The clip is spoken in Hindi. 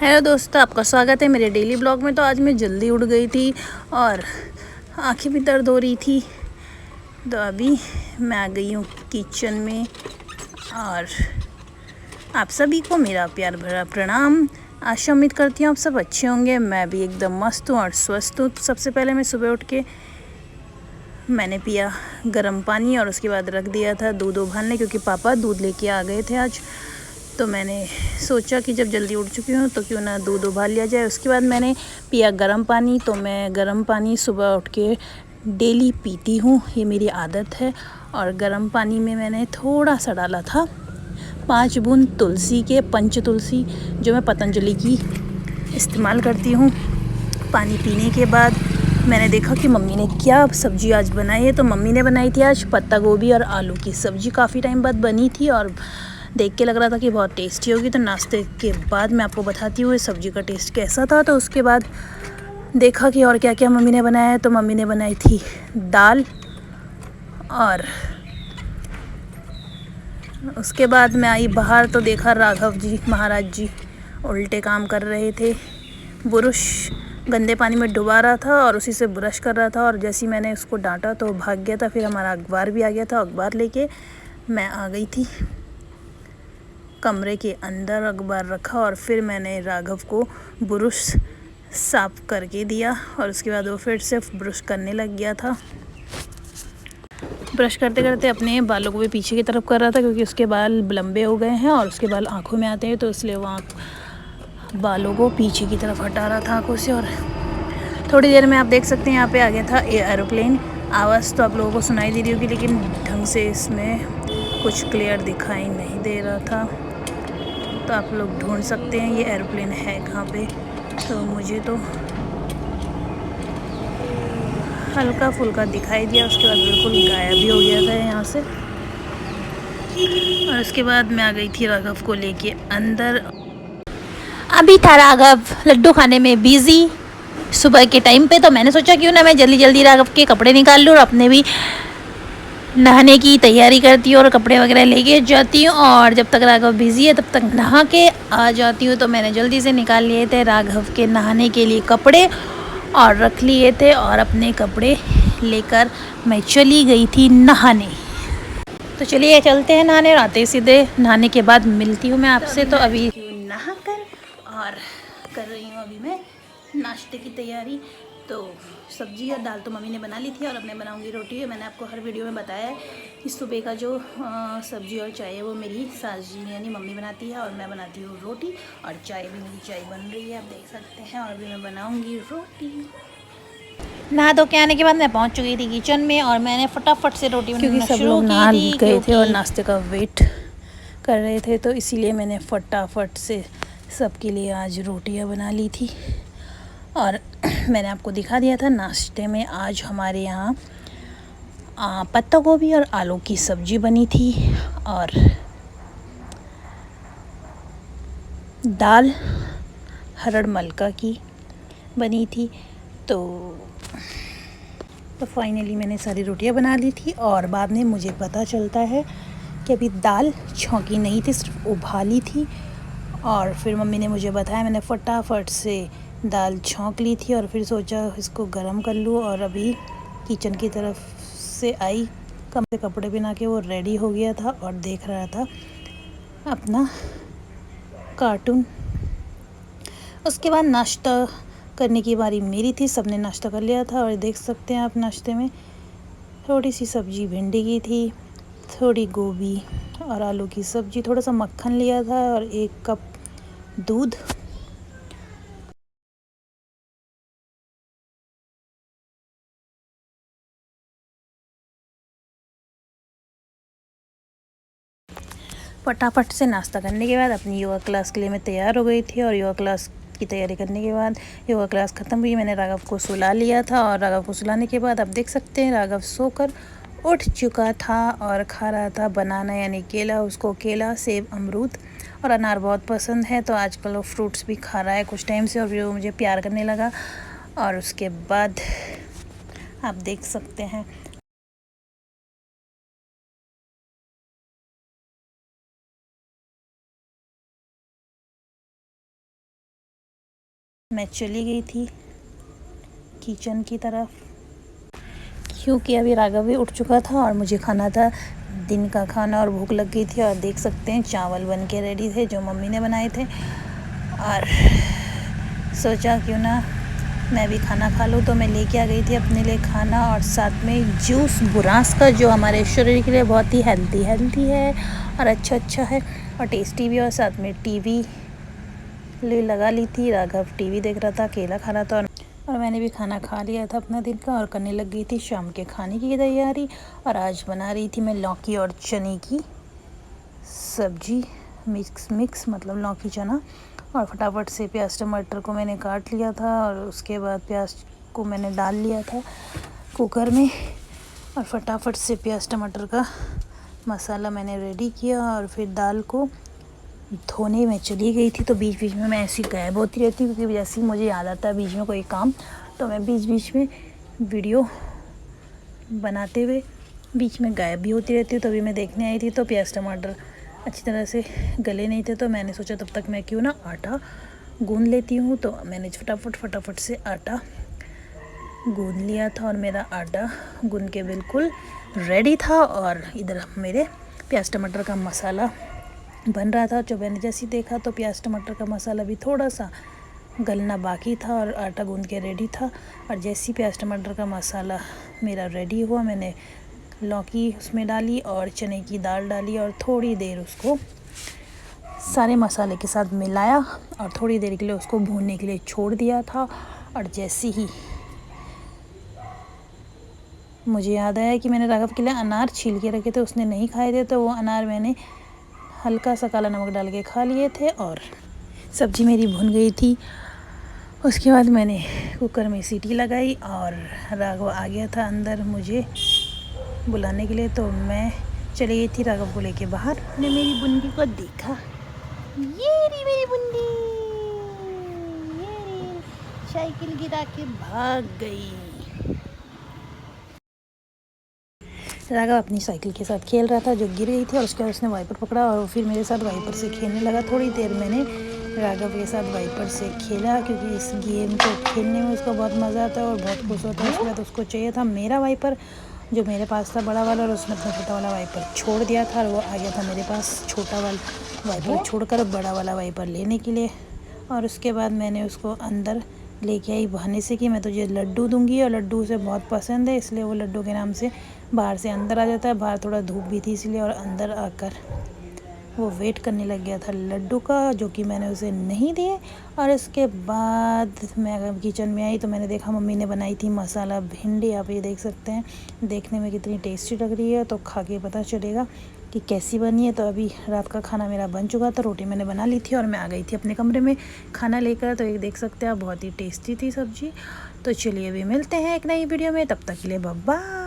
हेलो दोस्तों, आपका स्वागत है मेरे डेली ब्लॉग में। तो आज मैं जल्दी उठ गई थी और आंखें भी दर्द हो रही थी। तो अभी मैं आ गई हूँ किचन में और आप सभी को मेरा प्यार भरा प्रणाम। आशा उम्मीद करती हूँ आप सब अच्छे होंगे। मैं भी एकदम मस्त हूँ और स्वस्थ हूँ। तो सबसे पहले मैं सुबह उठ के मैंने पिया गर्म पानी और उसके बाद रख दिया था दूध उबालने, क्योंकि पापा दूध लेके आ गए थे आज। तो मैंने सोचा कि जब जल्दी उठ चुकी हूँ तो क्यों ना दूध उबाल लिया जाए। उसके बाद मैंने पिया गर्म पानी। तो मैं गर्म पानी सुबह उठ के डेली पीती हूँ, ये मेरी आदत है। और गर्म पानी में मैंने थोड़ा सा डाला था 5 बूंद तुलसी के, पंच तुलसी, जो मैं पतंजलि की इस्तेमाल करती हूँ। पानी पीने के बाद मैंने देखा कि मम्मी ने क्या सब्ज़ी आज बनाई है। तो मम्मी ने बनाई थी आज पत्ता गोभी और आलू की सब्ज़ी। काफ़ी टाइम बाद बनी थी और देख के लग रहा था कि बहुत टेस्टी होगी। तो नाश्ते के बाद मैं आपको बताती हूँ इस सब्ज़ी का टेस्ट कैसा था। तो उसके बाद देखा कि और क्या क्या मम्मी ने बनाया है। तो मम्मी ने बनाई थी दाल, और उसके बाद मैं आई बाहर तो देखा राघव जी महाराज जी उल्टे काम कर रहे थे। बुरुश गंदे पानी में डुबा रहा था और उसी से ब्रश कर रहा था, और जैसे ही मैंने उसको डांटा तो भाग गया था। फिर हमारा अखबार भी आ गया था। अखबार लेके मैं आ गई थी कमरे के अंदर, अखबार रखा और फिर मैंने राघव को ब्रश साफ करके दिया। और उसके बाद वो फिर से ब्रश करने लग गया था। ब्रश करते करते अपने बालों को भी पीछे की तरफ कर रहा था, क्योंकि उसके बाल लंबे हो गए हैं और उसके बाल आँखों में आते हैं। तो इसलिए वो बालों को पीछे की तरफ हटा रहा था आँखों से। और थोड़ी देर में आप देख सकते हैं यहाँ पे आ गया था एरोप्लेन। आवाज़ तो आप लोगों को सुनाई दे रही होगी, लेकिन ढंग से इसमें कुछ क्लियर दिखाई नहीं दे रहा था। तो आप लोग ढूंढ सकते हैं ये एरोप्लेन है कहाँ पे। तो मुझे तो हल्का फुल्का दिखाई दिया, उसके बाद बिल्कुल गायब भी हो गया था यहाँ से। और उसके बाद मैं आ गई थी राघव को लेके अंदर। अभी था राघव लड्डू खाने में बिजी सुबह के टाइम पे। तो मैंने सोचा क्यों ना मैं जल्दी जल्दी राघव के कपड़े निकाल लूँ और अपने भी नहाने की तैयारी करती हूँ और कपड़े वगैरह लेके जाती हूँ। और जब तक राघव बिज़ी है तब तक नहा के आ जाती हूँ। तो मैंने जल्दी से निकाल लिए थे राघव के नहाने के लिए कपड़े और रख लिए थे, और अपने कपड़े लेकर मैं चली गई थी नहाने। तो चलिए चलते हैं नहाने, और आते ही सीधे नहाने के बाद मिलती हूँ मैं आपसे। तो अभी नहा कर और कर रही हूँ अभी मैं नाश्ते की तैयारी। तो सब्जी और दाल तो मम्मी ने बना ली थी और अब मैं बनाऊंगी रोटी। मैंने आपको हर वीडियो में बताया है कि सुबह का जो सब्जी और चाय है वो मेरी सास जी यानी मम्मी बनाती है, और मैं बनाती हूँ रोटी। और चाय भी मेरी चाय बन रही है, आप देख सकते हैं। और अभी मैं बनाऊँगी रोटी। नहा धो के आने के बाद मैं पहुंच चुकी थी किचन में और मैंने फटाफट से रोटी बनाना शुरू की थी, गए थे और नाश्ते का वेट कर रहे थे। तो इसीलिए मैंने फटाफट से सबके लिए आज रोटियां बना ली थी। और मैंने आपको दिखा दिया था नाश्ते में आज हमारे यहाँ पत्ता गोभी और आलू की सब्ज़ी बनी थी, और दाल हरड़ मलका की बनी थी। तो फाइनली मैंने सारी रोटियां बना ली थी। और बाद में मुझे पता चलता है कि अभी दाल छौंकी नहीं थी, सिर्फ उबाली थी। और फिर मम्मी ने मुझे बताया, मैंने फटाफट से दाल छौंक ली थी और फिर सोचा इसको गरम कर लूँ। और अभी किचन की तरफ से आई, कमरे कपड़े पहना के वो रेडी हो गया था और देख रहा था अपना कार्टून। उसके बाद नाश्ता करने की बारी मेरी थी। सबने नाश्ता कर लिया था और देख सकते हैं आप नाश्ते में थोड़ी सी सब्ज़ी भिंडी की थी, थोड़ी गोभी और आलू की सब्ज़ी, थोड़ा सा मक्खन लिया था और 1 कप दूध। फटाफट से नाश्ता करने के बाद अपनी योगा क्लास के लिए मैं तैयार हो गई थी। और योगा क्लास की तैयारी करने के बाद योगा क्लास ख़त्म हुई, मैंने राघव को सुला लिया था। और राघव को सुलाने के बाद आप देख सकते हैं राघव सोकर उठ चुका था और खा रहा था बनाना यानी केला। उसको केला, सेब, अमरूद और अनार बहुत पसंद है। तो आजकल वो फ्रूट्स भी खा रहा है कुछ टाइम से, और फिर वो मुझे प्यार करने लगा। और उसके बाद आप देख सकते हैं मैं चली गई थी किचन की तरफ, क्योंकि अभी राघव भी उठ चुका था और मुझे खाना था दिन का खाना और भूख लग गई थी। और देख सकते हैं चावल बन के रेडी थे जो मम्मी ने बनाए थे, और सोचा क्यों ना मैं भी खाना खा लूँ। तो मैं लेके आ गई थी अपने लिए खाना और साथ में जूस बुरांस का, जो हमारे शरीर के लिए बहुत ही हेल्दी है और अच्छा है और टेस्टी भी। और साथ में टीवी लगा ली थी, राघव टीवी देख रहा था, केला खा रहा था और मैंने भी खाना खा लिया था अपना दिन का और करने लग गई थी शाम के खाने की तैयारी। और आज बना रही थी मैं लौकी और चने की सब्जी, मिक्स मतलब लौकी चना। और फटाफट से प्याज टमाटर को मैंने काट लिया था और उसके बाद प्याज को मैंने डाल लिया था कुकर में और फटाफट से प्याज टमाटर का मसाला मैंने रेडी किया। और फिर दाल को धोने में चली गई थी। तो बीच बीच में मैं ऐसी गायब होती रहती हूँ, क्योंकि जैसे ही मुझे याद आता है बीच में कोई काम, तो मैं बीच बीच में वीडियो बनाते हुए बीच में गायब भी होती रहती हूँ। तभी मैं देखने आई थी तो प्याज टमाटर अच्छी तरह से गले नहीं थे, तो मैंने सोचा तब तक मैं क्यों ना आटा गूंद लेती हूँ। तो मैंने फटाफट से आटा गूंद लिया था और मेरा आटा गूंद के बिल्कुल रेडी था। और इधर मेरे प्याज टमाटर का मसाला बन रहा था। जो मैंने जैसे देखा तो प्याज टमाटर का मसाला भी थोड़ा सा गलना बाकी था और आटा गूंद के रेडी था। और जैसे ही प्याज टमाटर का मसाला मेरा रेडी हुआ, मैंने लौकी उसमें डाली और चने की दाल डाली और थोड़ी देर उसको सारे मसाले के साथ मिलाया और थोड़ी देर के लिए उसको भूनने के लिए छोड़ दिया था। और जैसे ही मुझे याद आया कि मैंने राघव के लिए अनार छील के रखे थे, उसने नहीं खाए थे, तो वो अनार मैंने हल्का सा काला नमक डाल के खा लिए थे। और सब्ज़ी मेरी भुन गई थी। उसके बाद मैंने कुकर में सीटी लगाई और राघव आ गया था अंदर मुझे बुलाने के लिए। तो मैं चली गई थी राघव को लेके बाहर। ने मेरी बुंदी को देखा, ये रही मेरी बुंदी, ये रही, साइकिल गिरा के भाग गई। राघव अपनी साइकिल के साथ खेल रहा था जो गिर गई थी, और उसके बाद उसने वाइपर पकड़ा और फिर मेरे साथ वाइपर से खेलने लगा। थोड़ी देर मैंने राघव के साथ वाइपर से खेला, क्योंकि इस गेम को खेलने में उसको बहुत मज़ा आता है और बहुत खुश होता है। उसके बाद उसको चाहिए था मेरा वाइपर जो मेरे पास था बड़ा वाला, और उसने अपना छोटा वाला वाइपर छोड़ दिया था और वो आ गया था मेरे पास छोटा वाला वाइपर छोड़कर बड़ा वाला वाइपर लेने के लिए। और उसके बाद मैंने उसको अंदर लेके आई बहाने से कि मैं तुझे लड्डू दूंगी, और लड्डू उसे बहुत पसंद है, इसलिए वो लड्डू के नाम से बाहर से अंदर आ जाता है। बाहर थोड़ा धूप भी थी इसलिए, और अंदर आकर वो वेट करने लग गया था लड्डू का, जो कि मैंने उसे नहीं दिए। और इसके बाद मैं किचन में आई तो मैंने देखा मम्मी ने बनाई थी मसाला भिंडी। आप ये देख सकते हैं देखने में कितनी टेस्टी लग रही है, तो खा के पता चलेगा कि कैसी बनी है। तो अभी रात का खाना मेरा बन चुका था, रोटी मैंने बना ली थी और मैं आ गई थी अपने कमरे में खाना लेकर। तो ये देख सकते हैं आप, बहुत ही टेस्टी थी सब्ज़ी। तो चलिए अभी मिलते हैं एक नई वीडियो में, तब तक के लिए बाय बाय।